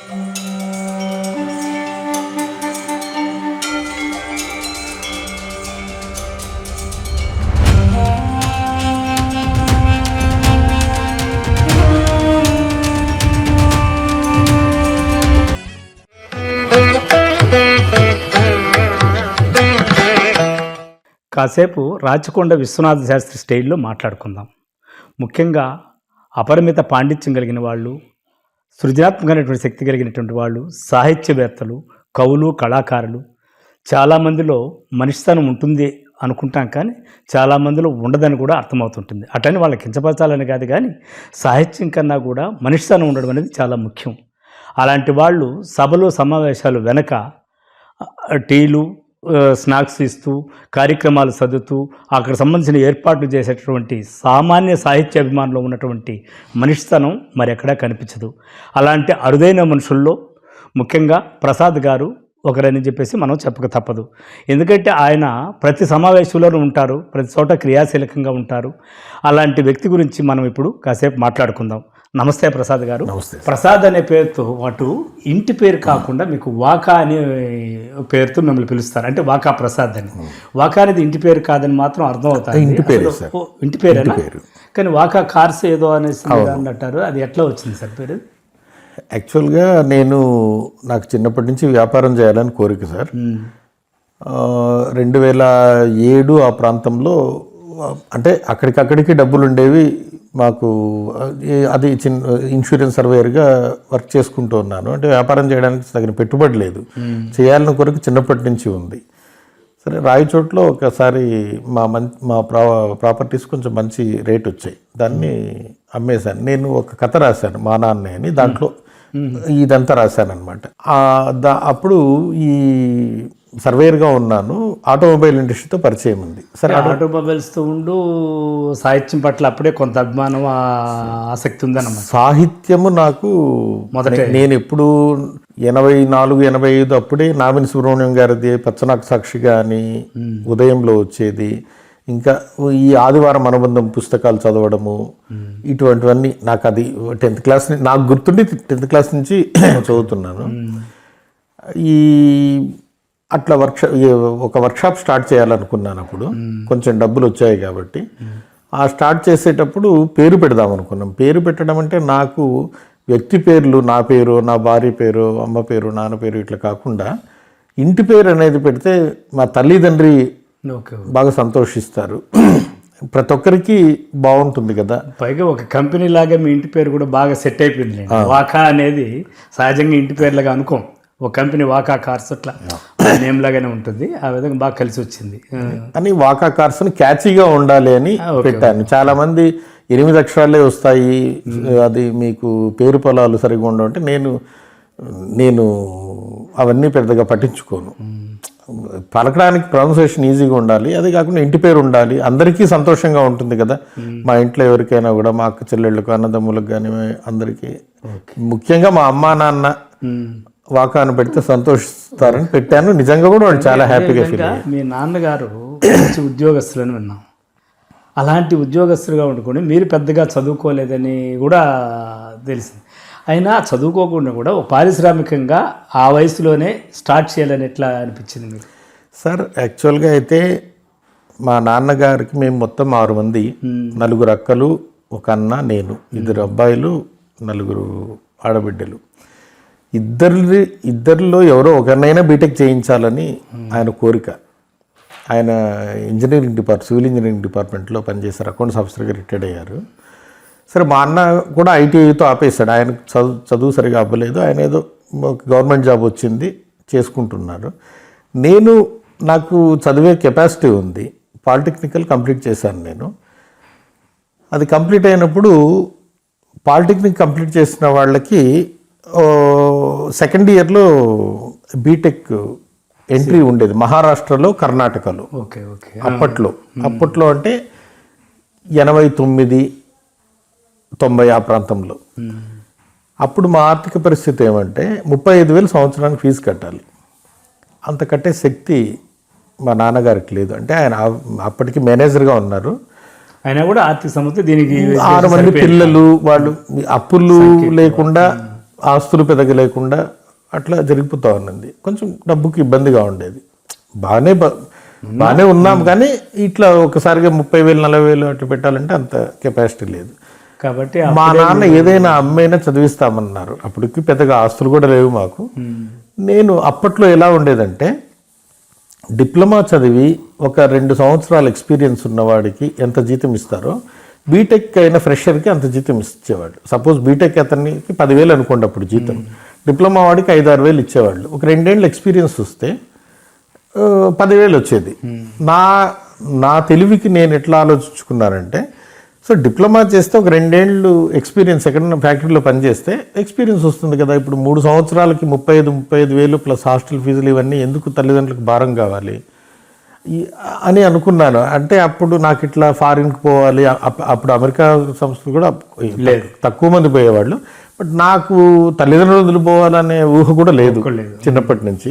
కాసేపు రాచకొండ విశ్వనాథ శాస్త్రి స్టైల్లో మాట్లాడుకుందాం. ముఖ్యంగా అపరిమిత పాండిత్యం కలిగిన వాళ్ళు, సృజనాత్మకమైనటువంటి శక్తి కలిగినటువంటి వాళ్ళు, సాహిత్యవేత్తలు, కవులు, కళాకారులు చాలామందిలో మనిషితనం ఉంటుంది అనుకుంటాం, కానీ చాలామందిలో ఉండదని కూడా అర్థమవుతుంటుంది. అటని వాళ్ళకి కించపరచాలని కాదు, కానీ సాహిత్యం కన్నా కూడా మనిషితనం ఉండడం అనేది చాలా ముఖ్యం. అలాంటి వాళ్ళు సభలు సమావేశాలు వెనక టీలు స్నాక్స్ ఇస్తూ, కార్యక్రమాలు చదువుతూ, అక్కడ సంబంధించిన ఏర్పాట్లు చేసేటటువంటి సామాన్య సాహిత్య అభిమానులు ఉన్నటువంటి మనిషితనం మరి ఎక్కడా కనిపించదు. అలాంటి అరుదైన మనుషుల్లో ముఖ్యంగా ప్రసాద్ గారు ఒకరని చెప్పేసి మనం చెప్పక తప్పదు. ఎందుకంటే ఆయన ప్రతి సమావేశంలోనూ ఉంటారు, ప్రతి చోట క్రియాశీలకంగా ఉంటారు. అలాంటి వ్యక్తి గురించి మనం ఇప్పుడు కాసేపు మాట్లాడుకుందాం. నమస్తే ప్రసాద్ గారు. నమస్తే. ప్రసాద్ అనే పేరుతో పాటు ఇంటి పేరు కాకుండా మీకు వాకా అనే పేరుతో మిమ్మల్ని పిలుస్తారు, అంటే వాకా ప్రసాద్ అని. వాకా అనేది ఇంటి పేరు కాదని మాత్రం అర్థం అవుతుంది. ఇంటి పేరేనా? కానీ వాకా కార్స్ ఏదో అనేసి అంటారు, అది ఎట్లా వచ్చింది సార్ పేరు? యాక్చువల్గా నాకు చిన్నప్పటి నుంచి వ్యాపారం చేయాలని కోరిక సార్. 2007 ఆ ప్రాంతంలో, అంటే అక్కడికక్కడికి డబ్బులు ఉండేవి మాకు. అది ఇన్సూరెన్స్ సర్వేయర్గా వర్క్ చేసుకుంటూ ఉన్నాను. అంటే వ్యాపారం చేయడానికి తగిన పెట్టుబడి లేదు, చేయాలని కొరకు చిన్నప్పటి నుంచి ఉంది. సరే, రాయచోట్లో ఒకసారి మా ప్రాపర్టీస్ కొంచెం మంచి రేట్ వచ్చాయి, దాన్ని అమ్మేశాను. నేను ఒక కథ రాశాను, మా నాన్నే అని, దాంట్లో ఇదంతా రాశాను అనమాట. అప్పుడు ఈ సర్వేయర్గా ఉన్నాను, ఆటోమొబైల్ ఇండస్ట్రీతో పరిచయం ఉంది. సరే, ఆటోమొబైల్స్తో ఉండు సాహిత్యం పట్ల అప్పుడే కొంత అభిమానం, ఆసక్తి ఉందన్నమాట. సాహిత్యము నాకు మొదట, నేను ఎప్పుడు 84, 85 అప్పుడే నామిని సుబ్రహ్మణ్యం గారిది పచ్చనాకు సాక్షి కానీ ఉదయంలో వచ్చేది. ఇంకా ఈ ఆదివారం అనుబంధం పుస్తకాలు చదవడము, ఇటువంటివన్నీ నాకు అది 10th క్లాస్ నాకు గుర్తుండి 10th క్లాస్ నుంచి చదువుతున్నాను. అట్లా ఒక వర్క్షాప్ స్టార్ట్ చేయాలనుకున్నాను. అప్పుడు కొంచెం డబ్బులు వచ్చాయి కాబట్టి ఆ స్టార్ట్ చేసేటప్పుడు పేరు పెడదాం అనుకున్నాం. పేరు పెట్టడం అంటే నాకు వ్యక్తి పేర్లు, నా పేరు, నా భార్య పేరు, అమ్మ పేరు, నాన్న పేరు ఇట్లా కాకుండా ఇంటి పేరు అనేది పెడితే మా తల్లిదండ్రి బాగా సంతోషిస్తారు, ప్రతి ఒక్కరికి బాగుంటుంది కదా. పైగా ఒక కంపెనీ లాగా మీ ఇంటి పేరు కూడా బాగా సెట్ అయిపోయింది. వాకా అనేది సహజంగా ఇంటి పేర్లాగా అనుకోం, ఒక కంపెనీ వాకా కార్స్ అట్లా నేమ్ లాగానే ఉంటుంది, ఆ విధంగా బాగా కలిసి వచ్చింది అని వాకా కార్స్ క్యాచీగా ఉండాలి అని పెట్టాను. చాలా మంది 8 అక్షరాలే వస్తాయి, అది మీకు పేరు పొలాలు సరిగా ఉండవు అంటే నేను అవన్నీ పెద్దగా పట్టించుకోను. పలకడానికి ప్రొనౌన్సియేషన్ ఈజీగా ఉండాలి, అదే కాకుండా ఇంటి పేరు ఉండాలి, అందరికీ సంతోషంగా ఉంటుంది కదా. మా ఇంట్లో ఎవరికైనా కూడా, మా అక్క చెల్లెళ్ళకు, అన్నదమ్ములకు కానీ అందరికీ, ముఖ్యంగా మా అమ్మా నాన్న వాకాను పెడితే సంతోషిస్తారని పెట్టాను. నిజంగా కూడా వాళ్ళు చాలా హ్యాపీగా ఫీల్ అయ్యారు. మీ నాన్నగారు మంచి ఉద్యోగస్తులని విన్నాం. అలాంటి ఉద్యోగస్తులుగా ఉండుకొని మీరు పెద్దగా చదువుకోలేదని కూడా తెలిసింది. అయినా చదువుకోకుండా కూడా పారిశ్రామికంగా ఆ వయసులోనే స్టార్ట్ చేయాలని ఎట్లా అనిపించింది మీకు? సార్, యాక్చువల్గా అయితే మా నాన్నగారికి మేము మొత్తం 6 మంది, 4 అక్కలు, ఒక అన్న, నేను, 2 అబ్బాయిలు, 4 ఆడబిడ్డలు. ఇద్దరిలో ఎవరో ఒకరినైనా బీటెక్ చేయించాలని ఆయన కోరిక. ఆయన సివిల్ ఇంజనీరింగ్ డిపార్ట్మెంట్లో పనిచేశారు, అకౌంట్స్ ఆఫీసర్గా రిటైర్డ్ అయ్యారు. సరే, మా అన్న కూడా ఐటీఐతో ఆపేశాడు, ఆయన చదువు సరిగా అవ్వలేదు, ఆయన ఏదో గవర్నమెంట్ జాబ్ వచ్చింది చేసుకుంటున్నారు. నాకు చదివే కెపాసిటీ ఉంది, పాలిటెక్నికల్ కంప్లీట్ చేశాను నేను. అది కంప్లీట్ అయినప్పుడు పాలిటెక్నిక్ కంప్లీట్ చేసిన వాళ్ళకి సెకండ్ ఇయర్లో బీటెక్ ఎంట్రీ ఉండేది, మహారాష్ట్రలో, కర్ణాటకలో. అప్పట్లో అంటే 89, 90 ఆ ప్రాంతంలో. అప్పుడు మా ఆర్థిక పరిస్థితి ఏమంటే 35,000 సంవత్సరానికి ఫీజు కట్టాలి. అంత కట్టే శక్తి మా నాన్నగారికి లేదు. అంటే ఆయన అప్పటికి మేనేజర్గా ఉన్నారు, ఆయన కూడా ఆర్థిక సమస్య, దీనికి 6 మంది పిల్లలు, వాళ్ళు అప్పులు లేకుండా ఆస్తులు పెద్దగా లేకుండా అట్లా జరిగిపోతూ ఉన్నది. కొంచెం డబ్బుకి ఇబ్బందిగా ఉండేది. బాగానే ఉన్నాం, కానీ ఇట్లా ఒకసారిగా 30,000 40,000 అట్లా పెట్టాలంటే అంత కెపాసిటీ లేదు. కాబట్టి మా నాన్న ఏదైనా అమ్మైనా చదివిస్తామన్నారు. అప్పటికి పెద్దగా ఆస్తులు కూడా లేవు మాకు. నేను అప్పట్లో ఎలా ఉండేదంటే, డిప్లొమా చదివి ఒక 2 సంవత్సరాల ఎక్స్పీరియన్స్ ఉన్నవాడికి ఎంత జీతం ఇస్తారో బీటెక్ అయిన ఫ్రెషర్కి అంత జీతం ఇచ్చేవాళ్ళు. సపోజ్ బీటెక్ అతనికి 10,000 అనుకోండి అప్పుడు జీతం, డిప్లొమా వాడికి 5-6,000 ఇచ్చేవాళ్ళు. ఒక 2 ఏళ్ళు ఎక్స్పీరియన్స్ వస్తే 10,000 వచ్చేది. నా తెలివికి నేను ఎట్లా ఆలోచించుకున్నానంటే, సో డిప్లొమా చేస్తే ఒక 2 ఏళ్ళు ఎక్స్పీరియన్స్ ఎక్కడైనా ఫ్యాక్టరీలో పనిచేస్తే ఎక్స్పీరియన్స్ వస్తుంది కదా. ఇప్పుడు 3 సంవత్సరాలకి 35,000 ప్లస్ హాస్టల్ ఫీజులు ఇవన్నీ ఎందుకు తల్లిదండ్రులకు భారం కావాలి అని అనుకున్నాను. అంటే అప్పుడు నాకు ఇట్లా ఫారిన్కి పోవాలి, అప్పుడు అమెరికా సంస్థలు కూడా లేదు, తక్కువ మంది పోయేవాళ్ళు. బట్ నాకు తల్లిదండ్రులు వదిలిపోవాలనే ఊహ కూడా లేదు చిన్నప్పటి నుంచి.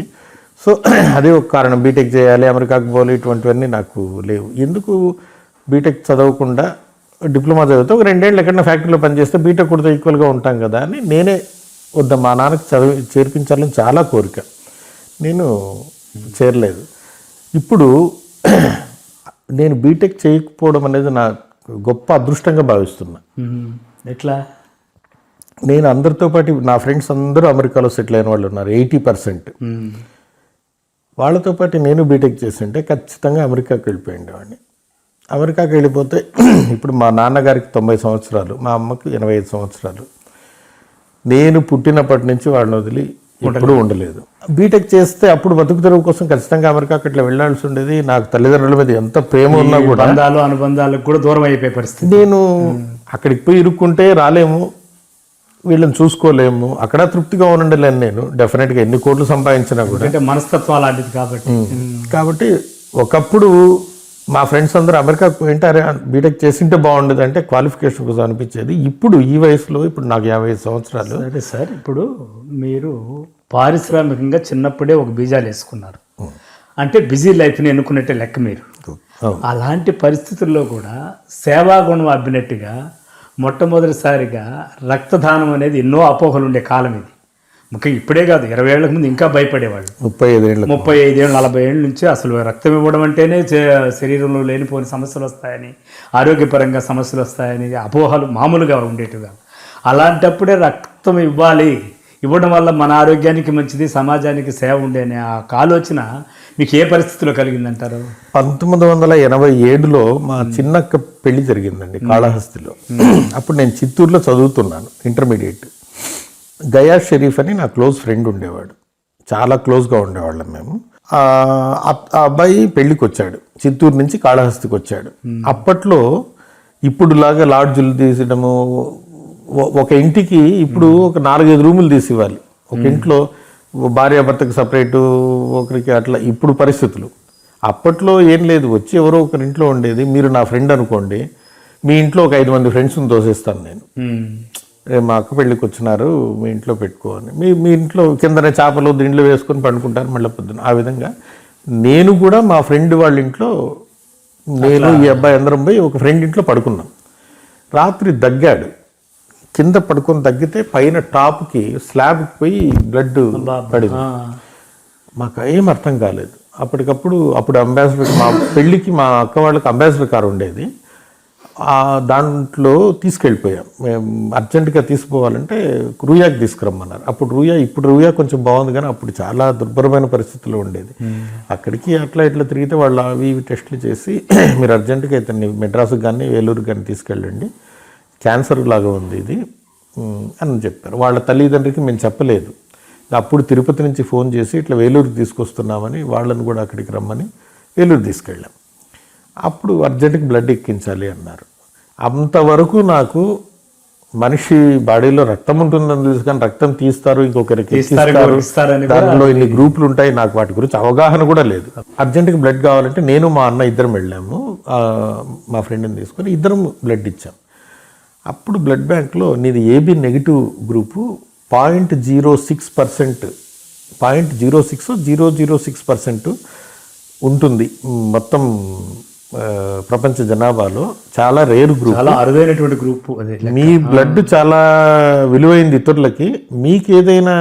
సో అదే ఒక కారణం, బీటెక్ చేయాలి, అమెరికాకు పోవాలి, ఇటువంటివన్నీ నాకు లేవు. ఎందుకు బీటెక్ చదవకుండా డిప్లొమా చదివితే ఒక 2 ఏళ్ళు ఎక్కడైనా ఫ్యాక్టరీలో పనిచేస్తే బీటెక్ కూడా ఈక్వల్గా ఉంటాం కదా అని నేనే వద్దా మా నాన్నకి చేర్పించాలని చాలా కోరిక, నేను చేరలేదు. ఇప్పుడు నేను బీటెక్ చేయకపోవడం అనేది నా గొప్ప అదృష్టంగా భావిస్తున్నా. ఎట్లా? నేను అందరితో పాటు నా ఫ్రెండ్స్ అందరూ అమెరికాలో సెటిల్ అయిన వాళ్ళు ఉన్నారు, 80%. వాళ్ళతో పాటు నేను బీటెక్ చేస్తుంటే ఖచ్చితంగా అమెరికాకి వెళ్ళిపోయిండేవాడిని. అమెరికాకి వెళ్ళిపోతే ఇప్పుడు మా నాన్నగారికి 90 సంవత్సరాలు, మా అమ్మకి 85 సంవత్సరాలు. నేను పుట్టినప్పటి నుంచి వాళ్ళని వదిలి ఎప్పుడూ ఉండలేదు. బీటెక్ చేస్తే అప్పుడు బతుకు తెరువు కోసం ఖచ్చితంగా అమెరికాకి ఇట్లా వెళ్ళాల్సి ఉండేది. నాకు తల్లిదండ్రుల మీద ఎంత ప్రేమ ఉన్నా కూడా బంధాలు అనుబంధాలకు కూడా దూరం అయిపోయే పరిస్థితి. నేను అక్కడికి పోయి ఇరుక్కుంటే రాలేము, వీళ్ళని చూసుకోలేము, అక్కడ తృప్తిగా ఉండలేను. నేను డెఫినెట్గా ఎన్ని కోట్లు సంపాదించినా కూడా, అంటే మనస్తత్వం అలాంటిది కాబట్టి ఒకప్పుడు మా ఫ్రెండ్స్ అందరూ అమెరికాకు పోయింటారే, బీటెక్ చేసింటే బాగుండేది అంటే క్వాలిఫికేషన్ కోసం అనిపించేది. ఇప్పుడు ఈ వయసులో, ఇప్పుడు నాకు 55 సంవత్సరాలు. సరే సార్, ఇప్పుడు మీరు పారిశ్రామికంగా చిన్నప్పుడే ఒక బీజాలు వేసుకున్నారు అంటే బిజీ లైఫ్ని ఎన్నుకున్నట్టే లెక్క మీరు. అలాంటి పరిస్థితుల్లో కూడా సేవాగుణం అబ్బినట్టుగా మొట్టమొదటిసారిగా రక్తదానం అనేది ఎన్నో అపోహలు ఉండే కాలం ఇది. ముఖ్యంగా ఇప్పుడే కాదు, 20 ఏళ్ల ముందు ఇంకా భయపడేవాళ్ళు. 35 ఏళ్ళు 40 ఏళ్ళ నుంచి అసలు రక్తం ఇవ్వడం అంటేనే శరీరంలో లేనిపోని సమస్యలు వస్తాయని, ఆరోగ్యపరంగా సమస్యలు వస్తాయని అపోహలు మామూలుగా ఉండేటివి. అలాంటప్పుడే రక్తం ఇవ్వడం వల్ల మన ఆరోగ్యానికి మంచిది, సమాజానికి సేవ ఉండేనే ఆ ఆలోచన మీకు ఏ పరిస్థితిలో కలిగిందంటారు? 1987లో మా చిన్నక్క పెళ్లి జరిగిందండి కాళహస్తిలో. అప్పుడు నేను చిత్తూరులో చదువుతున్నాను ఇంటర్మీడియట్. గయా షరీఫ్ అని నా క్లోజ్ ఫ్రెండ్ ఉండేవాడు, చాలా క్లోజ్గా ఉండేవాళ్ళం మేము. ఆ అబ్బాయి పెళ్ళికి వచ్చాడు, చిత్తూరు నుంచి కాళహస్తికి వచ్చాడు. అప్పట్లో ఇప్పుడులాగా లాడ్జులు తీసడము, ఒక ఇంటికి ఇప్పుడు ఒక 4-5 రూములు తీసి ఇవ్వాలి. ఒక ఇంట్లో భార్యాభర్తకు సపరేటు, ఒకరికి అట్లా ఇప్పుడు పరిస్థితులు. అప్పట్లో ఏం లేదు, వచ్చి ఎవరో ఒకరింట్లో ఉండేది. మీరు నా ఫ్రెండ్ అనుకోండి, మీ ఇంట్లో ఒక 5 మంది ఫ్రెండ్స్ని తోసేస్తాను నేను. మా అక్క పెళ్ళికి వచ్చినారు, మీ ఇంట్లో పెట్టుకోని, మీ ఇంట్లో కిందనే చేపలు దీంట్లో వేసుకొని పండుకుంటారు మళ్ళీ పొద్దున. ఆ విధంగా నేను కూడా మా ఫ్రెండ్ వాళ్ళ ఇంట్లో, నేను ఈ అబ్బాయి అందరం పోయి ఒక ఫ్రెండ్ ఇంట్లో పడుకున్నాం. రాత్రి దగ్గాడు, కింద పడుకొని తగ్గితే పైన టాప్కి స్లాబ్కి పోయి బ్లడ్ పడింది. మాకు ఏం అర్థం కాలేదు. అప్పుడు అంబాసిడర్, మా పెళ్ళికి మా అక్క వాళ్ళకి అంబాసిడర్ కారు ఉండేది, దాంట్లో తీసుకెళ్ళిపోయాం. మేము అర్జెంటుగా తీసుకుపోవాలంటే రూయాకి తీసుకురమ్మన్నారు. ఇప్పుడు రూయా కొంచెం బాగుంది, కానీ అప్పుడు చాలా దుర్భరమైన పరిస్థితుల్లో ఉండేది. అక్కడికి అట్లా ఇట్లా తిరిగితే వాళ్ళు అవి టెస్టులు చేసి మీరు అర్జెంటుగా ఇతన్ని మెడ్రాస్కి కానీ వేలూరుకి కానీ తీసుకెళ్ళండి, క్యాన్సర్ లాగా ఉంది ఇది అని చెప్పారు. వాళ్ళ తల్లిదండ్రికి మేము చెప్పలేదు. అప్పుడు తిరుపతి నుంచి ఫోన్ చేసి ఇట్లా వేలూరుకి తీసుకొస్తున్నామని, వాళ్ళని కూడా అక్కడికి రమ్మని వేలూరు తీసుకెళ్ళాం. అప్పుడు అర్జెంటుగా బ్లడ్ ఎక్కించాలి అన్నారు. అంతవరకు నాకు మనిషి బాడీలో రక్తం ఉంటుందని తెలుసు, కానీ రక్తం తీస్తారు, ఇంకొకరికి ఎక్కిస్తారు, దానిలో ఇన్ని గ్రూపులు ఉంటాయి, నాకు వాటి గురించి అవగాహన కూడా లేదు. అర్జెంటుగా బ్లడ్ కావాలంటే నేను మా అన్న ఇద్దరం వెళ్ళాము, మా ఫ్రెండ్ని తీసుకొని ఇద్దరం బ్లడ్ ఇచ్చాం. అప్పుడు బ్లడ్ బ్యాంక్లో నీది ఏబీ నెగిటివ్ గ్రూపు 0.06%, 0.06% ఉంటుంది మొత్తం ప్రపంచ జనాభాలో చాలా రేర్ గ్రూప్. చాలా అరుదైనటువంటి గ్రూప్ అదే. మీ బ్లడ్ చాలా విలువైంది ఇతరులకి. మీకు ఏదైనా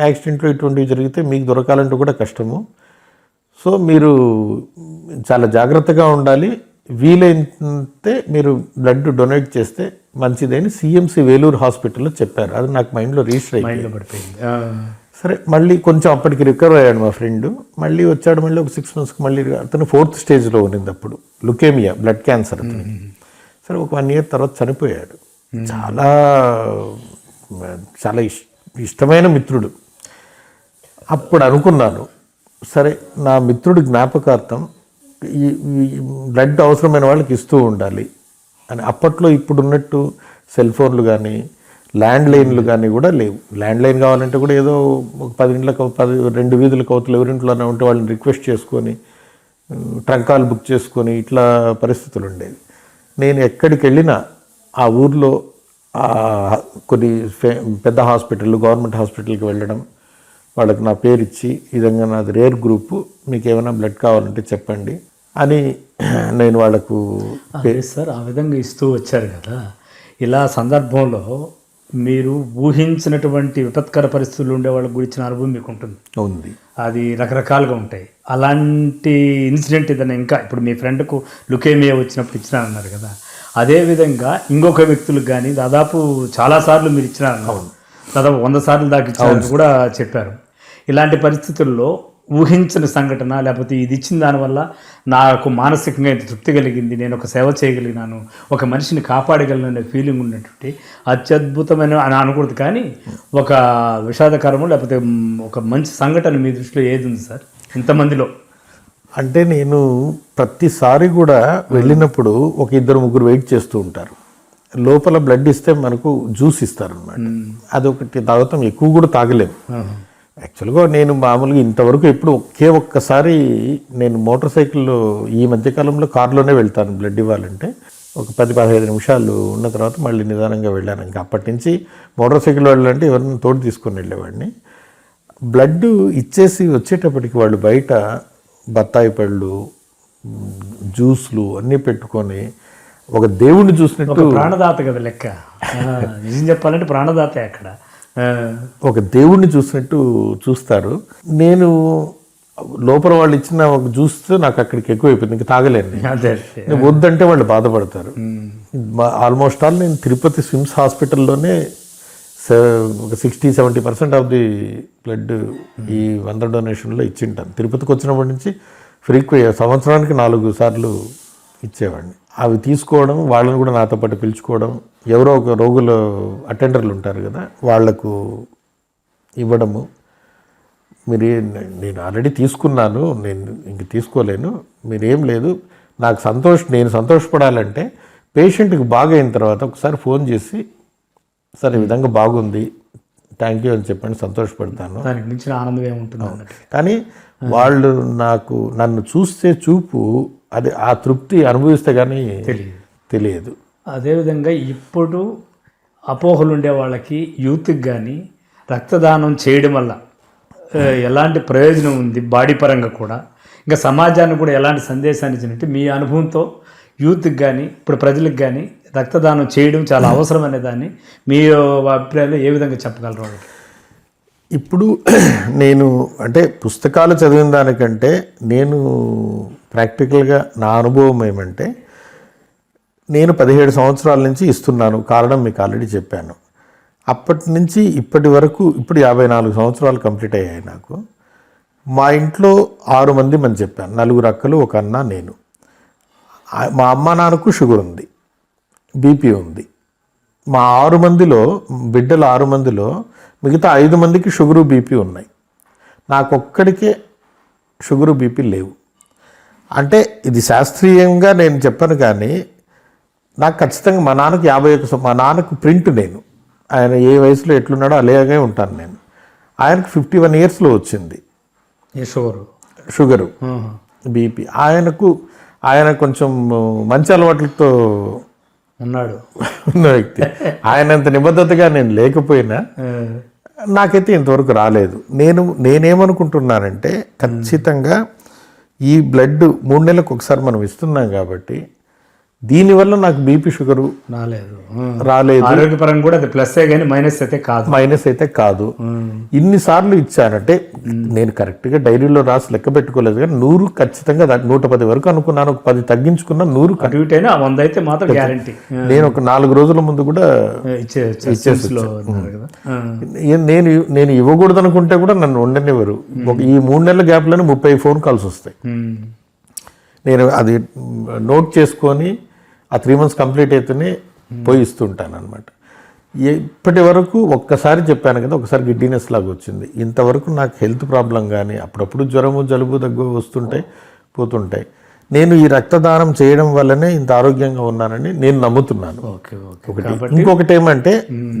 యాక్సిడెంట్లో ఇటువంటివి జరిగితే మీకు దొరకాలంటే కూడా కష్టము. సో మీరు చాలా జాగ్రత్తగా ఉండాలి. వీలైతే మీరు బ్లడ్ డొనేట్ చేస్తే మంచిదని సిఎంసి వేలూరు హాస్పిటల్లో చెప్పారు. అది నాకు మైండ్లో రిజిస్టర్ పడిపోయింది. సరే, మళ్ళీ కొంచెం అప్పటికి రికవర్ అయ్యాడు మా ఫ్రెండ్. మళ్ళీ వచ్చాడు, మళ్ళీ ఒక 6 monthsకి మళ్ళీ అతను 4th స్టేజ్లో ఉన్నింది అప్పుడు, లుకేమియా, బ్లడ్ క్యాన్సర్ అతను. సరే, ఒక 1 year తర్వాత చనిపోయాడు. చాలా చాలా ఇష్టమైన మిత్రుడు. అప్పుడు అనుకున్నాను, సరే నా మిత్రుడి జ్ఞాపకార్థం ఈ బ్లడ్ అవసరమైన వాళ్ళకి ఇస్తూ ఉండాలి అని. అప్పట్లో ఇప్పుడున్నట్టు సెల్ ఫోన్లు కానీ ల్యాండ్ లైన్లు కానీ కూడా లేవు. ల్యాండ్ లైన్ కావాలంటే కూడా ఏదో ఒక 10 ఇంట్లకు 2 వీధులకు అవతల ఎవరింట్లోనే ఉంటే వాళ్ళని రిక్వెస్ట్ చేసుకొని ట్రంకాలు బుక్ చేసుకొని ఇట్లా పరిస్థితులు ఉండేవి. నేను ఎక్కడికి వెళ్ళినా ఆ ఊర్లో కొన్ని పెద్ద హాస్పిటల్, గవర్నమెంట్ హాస్పిటల్కి వెళ్ళడం, వాళ్ళకి నా పేరు ఇచ్చి ఈ విధంగా నాది రేర్ గ్రూపు, మీకు ఏమైనా బ్లడ్ కావాలంటే చెప్పండి అని నేను వాళ్ళకు సార్ ఆ విధంగా ఇస్తూ వచ్చారు కదా. ఇలా సందర్భంలో మీరు ఊహించినటువంటి విపత్కర పరిస్థితులు ఉండే వాళ్ళ గురించిన అనుభవం మీకు ఉంటుంది. అది రకరకాలుగా ఉంటాయి. అలాంటి ఇన్సిడెంట్ ఏదైనా ఇంకా ఇప్పుడు మీ ఫ్రెండ్కు లుకేమియా వచ్చినప్పుడు ఇచ్చినారన్నారు కదా, అదేవిధంగా ఇంకొక వ్యక్తులకు కానీ దాదాపు చాలాసార్లు మీరు ఇచ్చినారన్నారు, దాదాపు 100 సార్లు దాకా ఇచ్చారని కూడా చెప్పారు. ఇలాంటి పరిస్థితుల్లో ఊహించిన సంఘటన, లేకపోతే ఇది ఇచ్చిన దానివల్ల నాకు మానసికంగా ఇంత తృప్తి కలిగింది, నేను ఒక సేవ చేయగలిగినాను, ఒక మనిషిని కాపాడగలను అనే ఫీలింగ్ ఉన్నటువంటి అత్యద్భుతమైన అని అనకూడదు కానీ ఒక విషాదకరము లేకపోతే ఒక మంచి సంఘటన మీ దృష్టిలో ఏది ఉంది సార్ ఇంతమందిలో? అంటే నేను ప్రతిసారి కూడా వెళ్ళినప్పుడు ఒక 2-3 వెయిట్ చేస్తూ ఉంటారు. లోపల బ్లడ్ ఇస్తే మనకు జ్యూస్ ఇస్తారు అన్నమాట. అదొకటి తాగుతాం, ఎక్కువ కూడా తాగలేము. యాక్చువల్గా నేను మామూలుగా ఇంతవరకు ఎప్పుడు ఒక్కసారి నేను మోటార్ సైకిల్లో, ఈ మధ్యకాలంలో కారులోనే వెళ్తాను బ్లడ్ ఇవ్వాలంటే. ఒక 10-15 నిమిషాలు ఉన్న తర్వాత మళ్ళీ నిదానంగా వెళ్ళాను. ఇంకా అప్పటి నుంచి మోటార్ సైకిల్ వెళ్ళాలంటే ఎవరైనా తోడు తీసుకొని వెళ్ళేవాడిని. బ్లడ్ ఇచ్చేసి వచ్చేటప్పటికి వాళ్ళు బయట బత్తాయి పళ్ళు, జ్యూస్లు అన్నీ పెట్టుకొని ఒక దేవుణ్ణి చూసినట్టు, ప్రాణదాత కదా లెక్క, నిజం చెప్పాలంటే ప్రాణదాత అక్కడ, ఒక దేవుణ్ణి చూసినట్టు చూస్తారు. నేను లోపల వాళ్ళు ఇచ్చిన ఒక జ్యూస్తో నాకు అక్కడికి ఎక్కువైపోయింది, ఇంకా తాగలేను. వద్దంటే వాళ్ళు బాధపడతారు. ఆల్మోస్ట్ ఆల్ నేను తిరుపతి స్విమ్స్ హాస్పిటల్లోనే ఒక 60-70% ఆఫ్ ది బ్లడ్ ఈ 100 డొనేషన్లో ఇచ్చింటాను. తిరుపతికి వచ్చినప్పటి నుంచి సంవత్సరానికి 4 సార్లు ఇచ్చేవాడిని. అవి తీసుకోవడం, వాళ్ళని కూడా నాతో పాటు పిలుచుకోవడం, ఎవరో ఒక రోగుల అటెండర్లు ఉంటారు కదా వాళ్ళకు ఇవ్వడము. నేను ఆల్రెడీ తీసుకున్నాను, నేను ఇంక తీసుకోలేను, మీరేం లేదు, నేను సంతోషపడాలంటే పేషెంట్కి బాగా అయిన తర్వాత ఒకసారి ఫోన్ చేసి సరే ఈ విధంగా బాగుంది, థ్యాంక్ యూ అని చెప్పండి, సంతోషపడతాను. దానికి మించిన ఆనందం ఏముంటుంది. కానీ వాళ్ళు నన్ను చూస్తే చూపు అది ఆ తృప్తి అనుభవిస్తే కానీ తెలియదు. అదేవిధంగా ఇప్పుడు అపోహలు ఉండే వాళ్ళకి, యూత్కి కానీ రక్తదానం చేయడం వల్ల ఎలాంటి ప్రయోజనం ఉంది బాడీ పరంగా కూడా, ఇంకా సమాజానికి కూడా ఎలాంటి సందేశాన్ని ఇచ్చినట్టు మీ అనుభవంతో యూత్కి కానీ ఇప్పుడు ప్రజలకు కానీ రక్తదానం చేయడం చాలా అవసరం అనే దాన్ని మీ అభిప్రాయంలో ఏ విధంగా చెప్పగలరు వాళ్ళకి? ఇప్పుడు నేను అంటే పుస్తకాలు చదివిన దానికంటే నేను ప్రాక్టికల్గా నా అనుభవం ఏమంటే, నేను 17 సంవత్సరాల నుంచి ఇస్తున్నాను. కారణం మీకు ఆల్రెడీ చెప్పాను. అప్పటి నుంచి ఇప్పటి వరకు ఇప్పుడు 54 సంవత్సరాలు కంప్లీట్ అయ్యాయి నాకు. మా ఇంట్లో 6 మంది అని చెప్పాను, 4 అక్కలు, 1 అన్న, నేను. మా అమ్మ నాన్నకు షుగర్ ఉంది, బీపీ ఉంది. మా 6 మందిలో బిడ్డలు 6 మందిలో మిగతా 5 మందికి షుగరు బీపీ ఉన్నాయి. నాకొక్కడికే షుగరు బీపీ లేవు. అంటే ఇది శాస్త్రీయంగా నేను చెప్పను కానీ నాకు ఖచ్చితంగా మా నాన్నకు 51, మా నాన్నకు ప్రింట్, నేను ఆయన ఏ వయసులో ఎట్లున్నాడో అలాగే ఉంటాను నేను. ఆయనకు 51 ఇయర్స్లో వచ్చింది షుగరు, బీపీ. ఆయన కొంచెం మంచి అలవాట్లతో ఉన్న వ్యక్తి. ఆయనంత నిబద్ధతగా నేను లేకపోయినా నాకైతే ఇంతవరకు రాలేదు. నేనేమనుకుంటున్నానంటే ఖచ్చితంగా ఈ బ్లడ్ 3 నెలలకు ఒకసారి మనం ఇస్తున్నాం కాబట్టి దీనివల్ల నాకు బీపీ షుగరు రాలేదు. ఆరోగ్యపరంగా కూడా అది ప్లస్ కానీ మైనస్ అయితే కాదు. ఇన్నిసార్లు ఇచ్చానంటే నేను కరెక్ట్గా డైరీలో రాసి లెక్క పెట్టుకోలేదు కానీ 100 ఖచ్చితంగా 110 వరకు అనుకున్నాను. ఒక 10 తగ్గించుకున్నా 100 100 అయితే మాత్రం గ్యారంటీ. నేను ఒక 4 రోజుల ముందు కూడా ఇచ్చేసి నేను ఇవ్వకూడదు అనుకుంటే కూడా నన్ను ఉండనివ్వరు. ఈ 3 నెలల గ్యాప్లోనే 30 ఫోన్ కాల్స్ వస్తాయి. నేను అది నోట్ చేసుకొని ఆ 3 months కంప్లీట్ అయితేనే పోయి ఇస్తుంటాను అనమాట. ఇప్పటి వరకు ఒక్కసారి చెప్పాను కదా, ఒకసారి గిడ్డినెస్ లాగా వచ్చింది. ఇంతవరకు నాకు హెల్త్ ప్రాబ్లం కానీ అప్పుడప్పుడు జ్వరము జలుబు దగ్గు వస్తుంటాయి పోతుంటాయి. నేను ఈ రక్తదానం చేయడం వల్లనే ఇంత ఆరోగ్యంగా ఉన్నానని నేను నమ్ముతున్నాను. ఇంకొకటి ఏమంటే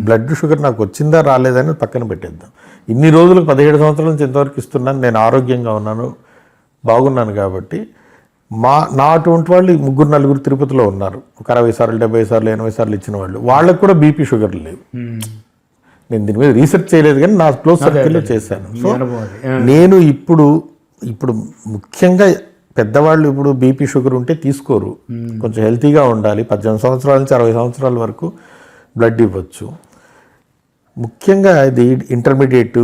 బ్లడ్ షుగర్ నాకు వచ్చిందా రాలేదని పక్కన పెట్టేద్దాం. ఇన్ని రోజులు 17 సంవత్సరాల నుంచి ఇంతవరకు ఇస్తున్నాను, నేను ఆరోగ్యంగా ఉన్నాను, బాగున్నాను. కాబట్టి నా అటువంటి వాళ్ళు 3-4 తిరుపతిలో ఉన్నారు. ఒక 60 సార్లు 70 సార్లు 80 సార్లు ఇచ్చిన వాళ్ళు. వాళ్ళకు కూడా బీపీ షుగర్ లేవు. నేను దీని మీద రీసెర్చ్ చేయలేదు కానీ నా క్లోజ్ సర్కిల్లో చేశాను. సో నేను ఇప్పుడు ముఖ్యంగా పెద్దవాళ్ళు ఇప్పుడు బీపీ షుగర్ ఉంటే తీసుకోరు, కొంచెం హెల్తీగా ఉండాలి. 18 సంవత్సరాల నుంచి 60 సంవత్సరాల వరకు బ్లడ్ ఇవ్వచ్చు. ముఖ్యంగా ఇది ఇంటర్మీడియట్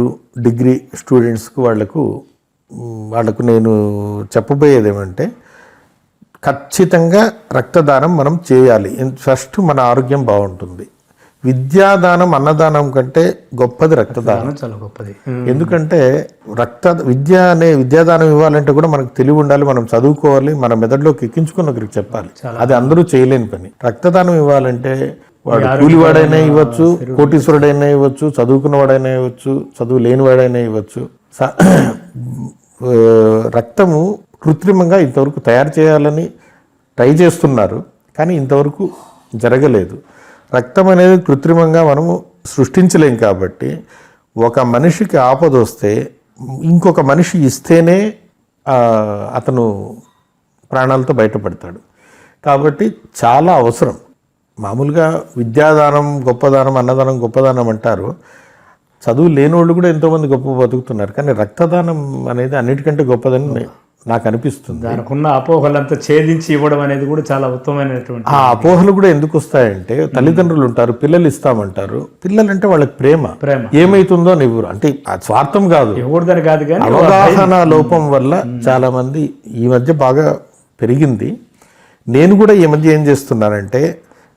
డిగ్రీ స్టూడెంట్స్కి వాళ్ళకు నేను చెప్పబోయేది ఏమంటే ఖచ్చితంగా రక్తదానం మనం చేయాలి. ఫస్ట్ మన ఆరోగ్యం బాగుంటుంది. విద్యాదానం అన్నదానం కంటే గొప్పది రక్తదానం, చాలా గొప్పది. ఎందుకంటే విద్యాదానం ఇవ్వాలంటే కూడా మనకు తెలివి ఉండాలి, మనం చదువుకోవాలి, మన మెదడులోకి ఎక్కించుకుని ఒకరికి చెప్పాలి. అది అందరూ చేయలేని పని. రక్తదానం ఇవ్వాలంటే వాడు కూలివాడైనా ఇవ్వచ్చు, కోటీశ్వరుడైనా ఇవ్వచ్చు, చదువుకున్నవాడైనా ఇవ్వచ్చు, చదువు లేనివాడైనా ఇవ్వచ్చు. రక్తము కృత్రిమంగా ఇంతవరకు తయారు చేయాలని ట్రై చేస్తున్నారు కానీ ఇంతవరకు జరగలేదు. రక్తం అనేది కృత్రిమంగా మనము సృష్టించలేం కాబట్టి ఒక మనిషికి ఆపద వస్తే ఇంకొక మనిషి ఇస్తేనే అతను ప్రాణాలతో బయటపడతాడు. కాబట్టి చాలా అవసరం. మామూలుగా విద్యాదానం గొప్పదానం, అన్నదానం గొప్పదానం అంటారు. చదువు లేని వాళ్ళు కూడా ఎంతోమంది గొప్ప బతుకుతున్నారు. కానీ రక్తదానం అనేది అన్నిటికంటే గొప్పదని నాకు అనిపిస్తుంది. దానికున్న అపోహలంతా ఛేదించి ఇవ్వడం అనేది కూడా చాలా ఉత్తమమైనటువంటి. ఆ అపోహలు కూడా ఎందుకు వస్తాయంటే తల్లిదండ్రులు ఉంటారు, పిల్లలు ఇస్తామంటారు. పిల్లలంటే వాళ్ళకి ప్రేమ ఏమైతుందో అని ఇవ్వరు. అంటే స్వార్థం కాదు, ఇవ్వకూడదని కాదు, కానీ అవగాహన లోపం వల్ల చాలా మంది ఈ మధ్య బాగా పెరిగింది. నేను కూడా ఈ మధ్య ఏం చేస్తున్నానంటే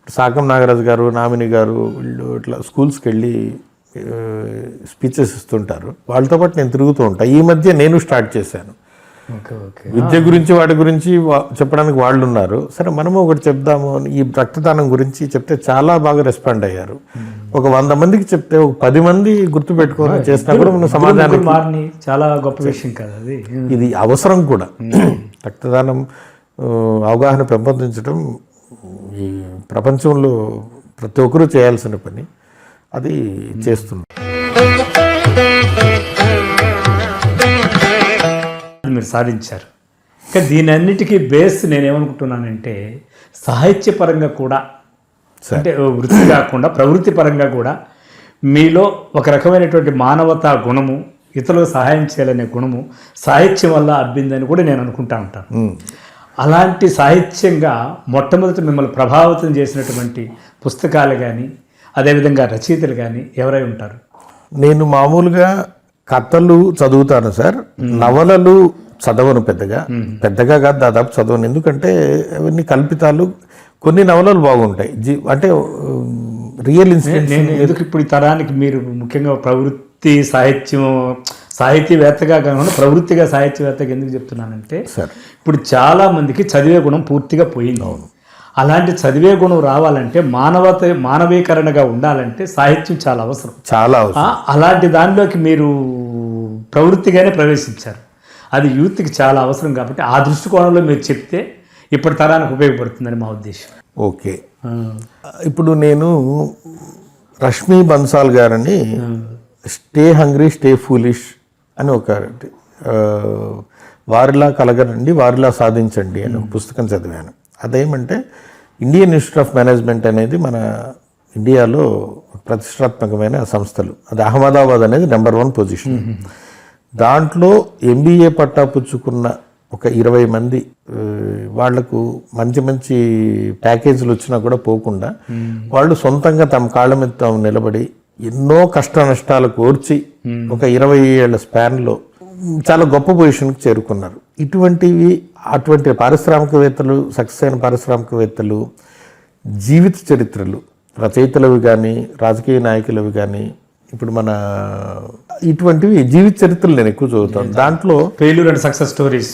సాకం నాగరాజు గారు, నామిని గారు వీళ్ళు ఇట్లా స్కూల్స్కి వెళ్ళి స్పీచెస్ ఇస్తుంటారు. వాళ్ళతో పాటు నేను తిరుగుతూ ఉంటాను. ఈ మధ్య నేను స్టార్ట్ చేశాను. విద్య గురించి వాటి గురించి చెప్పడానికి వాళ్ళు ఉన్నారు. సరే మనము ఒకటి చెప్దాము అని ఈ రక్తదానం గురించి చెప్తే చాలా బాగా రెస్పాండ్ అయ్యారు. ఒక 100 మందికి చెప్తే ఒక 10 మంది గుర్తు పెట్టుకొని చేసినా కూడా మన సమాజానికి చాలా గొప్ప విషయం కదా అది. ఇది అవసరం కూడా. రక్తదానం అవగాహన పెంపొందించడం ఈ ప్రపంచంలో ప్రతి ఒక్కరూ చేయాల్సిన పని. అది చేస్తుంది. మీరు సాధించారు. కానీ దీని అన్నిటికీ బేస్ నేనేమనుకుంటున్నానంటే సాహిత్యపరంగా కూడా, అంటే వృత్తి కాకుండా ప్రవృత్తి పరంగా కూడా మీలో ఒక రకమైనటువంటి మానవతా గుణము, ఇతరులకు సహాయం చేయాలనే గుణము సాహిత్యం వల్ల అబ్బిందని కూడా నేను అనుకుంటా ఉంటాను. అలాంటి సాహిత్యంగా మొట్టమొదటి మిమ్మల్ని ప్రభావితం చేసినటువంటి పుస్తకాలు కానీ అదేవిధంగా రచయితలు కానీ ఎవరై ఉంటారు? నేను మామూలుగా కథలు చదువుతాను సార్, నవలలు చదవను. పెద్దగా కాదు, దాదాపు చదవను. ఎందుకంటే అవన్నీ కల్పితాలు. కొన్ని నవలలు బాగుంటాయి, అంటే రియల్ ఇన్సిడెంట్స్. ఎందుకు ఇప్పుడు ఈ తరానికి మీరు ముఖ్యంగా ప్రవృత్తి సాహితీవేత్తగా కాకుండా ప్రవృత్తిగా సాహిత్యవేత్తగా ఎందుకు చెప్తున్నానంటే ఇప్పుడు చాలా మందికి చదివే గుణం పూర్తిగా పోయింది. అలాంటి చదివే గుణం రావాలంటే మానవీకరణగా ఉండాలంటే సాహిత్యం చాలా అవసరం. అలాంటి దానిలోకి మీరు ప్రవృత్తిగానే ప్రవేశించారు. అది యూత్కి చాలా అవసరం కాబట్టి ఆ దృష్టికోణంలో మీరు చెప్తే ఇప్పటి తరానికి ఉపయోగపడుతుందని మా ఉద్దేశం. ఓకే, ఇప్పుడు నేను రష్మి బన్సాల్ గారని స్టే హంగ్రీ స్టే ఫూలిష్ అని ఒక వారిలా కలగనండి వారిలా సాధించండి అని ఒక పుస్తకం చదివాను. అదేమంటే ఇండియన్ ఇన్స్టిట్యూట్ ఆఫ్ మేనేజ్మెంట్ అనేది మన ఇండియాలో ప్రతిష్టాత్మకమైన సంస్థలు. అది అహ్మదాబాద్ అనేది నెంబర్ 1 పొజిషన్. దాంట్లో MBA పట్టా పుచ్చుకున్న ఒక 20 మంది వాళ్లకు మంచి మంచి ప్యాకేజీలు వచ్చినా కూడా పోకుండా వాళ్ళు సొంతంగా తమ కాళ్ళ మీద తాము నిలబడి ఎన్నో కష్ట నష్టాలు కోర్చి ఒక 20 ఏళ్ల స్పాన్లో చాలా గొప్ప పొజిషన్కి చేరుకున్నారు. అటువంటి పారిశ్రామికవేత్తలు, సక్సెస్ అయిన పారిశ్రామికవేత్తలు జీవిత చరిత్రలు రచయితలవి కానీ రాజకీయ నాయకులవి కానీ ఇప్పుడు మన ఇటువంటివి జీవిత చరిత్రలు నేను ఎక్కువ చదువుతాను. దాంట్లో failure and success stories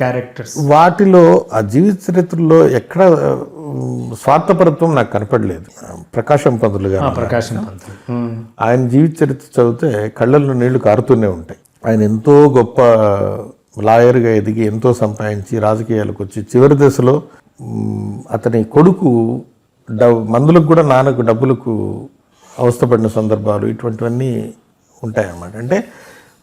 characters వాటిలో ఆ జీవిత చరిత్రలో ఎక్కడ స్వార్థపరత్వం నాకు కనపడలేదు. ప్రకాశం పంతులు గారు, ఆయన జీవిత చరిత్ర చదివితే కళ్ళల్లో నీళ్లు కారుతూనే ఉంటాయి. ఆయన ఎంతో గొప్ప లాయర్గా ఎదిగి ఎంతో సంపాదించి రాజకీయాలకు వచ్చి చివరి దశలో అతని కొడుకు మందులకు కూడా నాన్నకు డబ్బులకు అవస్థపడిన సందర్భాలు ఇటువంటివన్నీ ఉంటాయన్నమాట. అంటే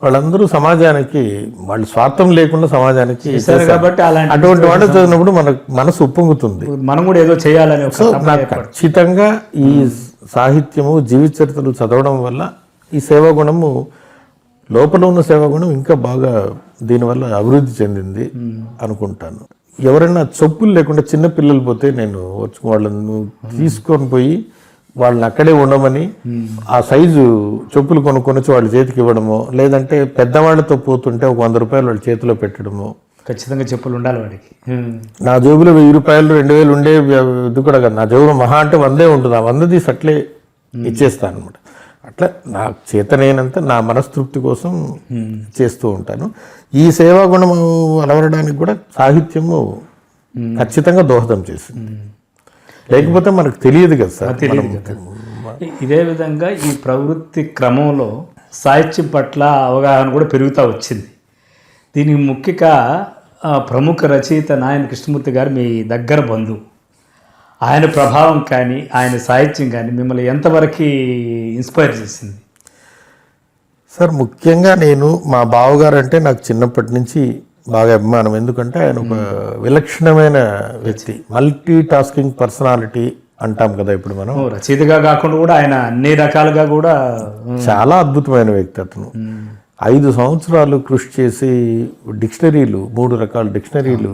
వాళ్ళందరూ సమాజానికి వాళ్ళు స్వార్థం లేకుండా సమాజానికి కాబట్టి అటువంటి వాళ్ళు చదివినప్పుడు మనసు ఉప్పొంగుతుంది, మనం కూడా ఏదో చేయాలని. నాకు ఖచ్చితంగా ఈ సాహిత్యము జీవిత చరిత్రలు చదవడం వల్ల ఈ సేవాగుణము లోపల ఉన్న సేవాగుణం ఇంకా బాగా దీనివల్ల అభివృద్ధి చెందింది అనుకుంటాను. ఎవరైనా చెప్పులు లేకుండా చిన్న పిల్లలు పోతే నేను వచ్చి వాళ్ళను తీసుకొని పోయి వాళ్ళని అక్కడే ఉండమని ఆ సైజు చెప్పులు కొనుక్కొని వచ్చి వాళ్ళ చేతికి ఇవ్వడము, లేదంటే పెద్దవాళ్ళతో పోతుంటే ఒక 100 రూపాయలు వాళ్ళ చేతిలో పెట్టడము. ఖచ్చితంగా చెప్పులు ఉండాలి వాడికి. నా జేబులో 1000 రూపాయలు 2000 ఉండే ఇది కూడా కాదు, నా జేబులో మహా అంటే 100 ఉంటుంది. ఆ 100 తీసి అట్లే ఇచ్చేస్తాను అనమాట. అట్లా నా చేతనైనంత నా మనస్తృప్తి కోసం చేస్తూ ఉంటాను. ఈ సేవాగుణం అలవడడానికి కూడా సాహిత్యము ఖచ్చితంగా దోహదం చేసింది. లేకపోతే మనకు తెలియదు కదా సార్. ఇదే విధంగా ఈ ప్రవృత్తి క్రమంలో సాహిత్యం పట్ల అవగాహన కూడా పెరుగుతూ వచ్చింది. దీనికి ముఖ్యంగా ప్రముఖ రచయిత నాయన కృష్ణమూర్తి గారు మీ దగ్గర బంధువు. ఆయన ప్రభావం కానీ ఆయన సాహిత్యం కానీ మిమ్మల్ని ఎంతవరకు ఇన్స్పైర్ చేసింది సార్? ముఖ్యంగా నేను మా బావగారు అంటే నాకు చిన్నప్పటి నుంచి బాగా అభిమానం. ఎందుకంటే ఆయన ఒక విలక్షణమైన వ్యక్తి, మల్టీ టాస్కింగ్ పర్సనాలిటీ అంటాం కదా ఇప్పుడు మనం. రచయితగా కాకుండా కూడా ఆయన అన్ని రకాలుగా కూడా చాలా అద్భుతమైన వ్యక్తి అతను. 5 సంవత్సరాలు కృషి చేసి డిక్షనరీలు 3 రకాల డిక్షనరీలు